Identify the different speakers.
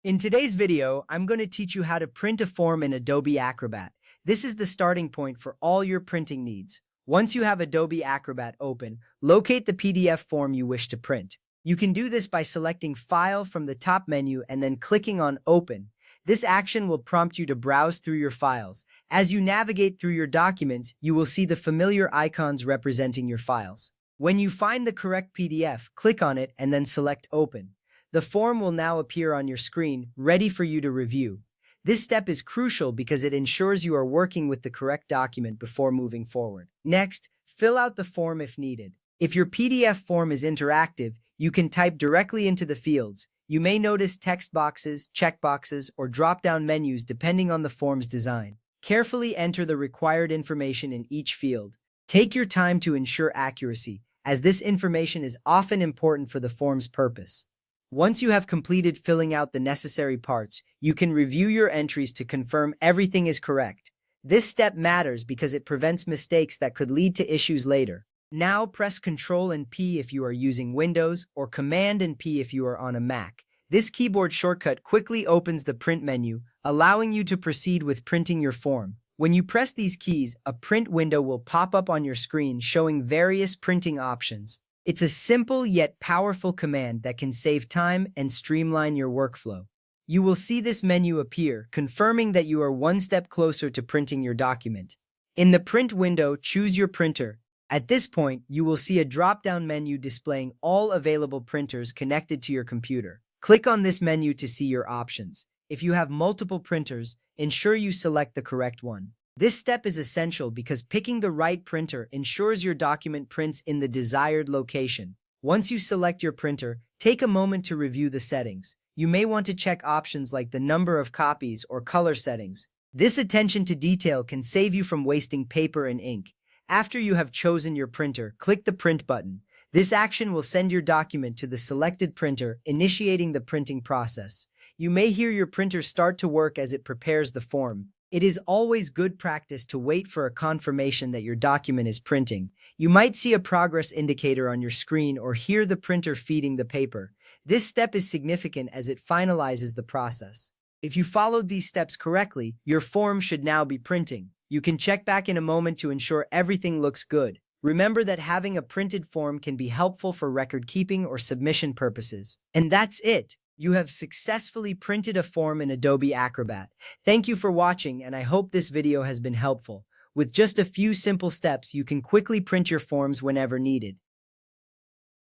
Speaker 1: In today's video, I'm going to teach you how to print a form in Adobe Acrobat. This is the starting point for all your printing needs. Once you have Adobe Acrobat open, locate the PDF form you wish to print. You can do this by selecting File from the top menu and then clicking on Open. This action will prompt you to browse through your files. As you navigate through your documents, you will see the familiar icons representing your files. When you find the correct PDF, click on it and then select Open. The form will now appear on your screen, ready for you to review. This step is crucial because it ensures you are working with the correct document before moving forward. Next, fill out the form if needed. If your PDF form is interactive, you can type directly into the fields. You may notice text boxes, checkboxes, or drop-down menus depending on the form's design. Carefully enter the required information in each field. Take your time to ensure accuracy, as this information is often important for the form's purpose. Once you have completed filling out the necessary parts, you can review your entries to confirm everything is correct. This step matters because it prevents mistakes that could lead to issues later. Now press Ctrl and P if you are using Windows or Command and P if you are on a Mac. This keyboard shortcut quickly opens the print menu, allowing you to proceed with printing your form. When you press these keys, a print window will pop up on your screen showing various printing options. It's a simple yet powerful command that can save time and streamline your workflow. You will see this menu appear, confirming that you are one step closer to printing your document. In the print window, choose your printer. At this point, you will see a drop-down menu displaying all available printers connected to your computer. Click on this menu to see your options. If you have multiple printers, ensure you select the correct one. This step is essential because picking the right printer ensures your document prints in the desired location. Once you select your printer, take a moment to review the settings. You may want to check options like the number of copies or color settings. This attention to detail can save you from wasting paper and ink. After you have chosen your printer, click the Print button. This action will send your document to the selected printer, initiating the printing process. You may hear your printer start to work as it prepares the form. It is always good practice to wait for a confirmation that your document is printing. You might see a progress indicator on your screen or hear the printer feeding the paper. This step is significant as it finalizes the process. If you followed these steps correctly, your form should now be printing. You can check back in a moment to ensure everything looks good. Remember that having a printed form can be helpful for record keeping or submission purposes. And that's it. You have successfully printed a form in Adobe Acrobat. Thank you for watching, and I hope this video has been helpful. With just a few simple steps, you can quickly print your forms whenever needed.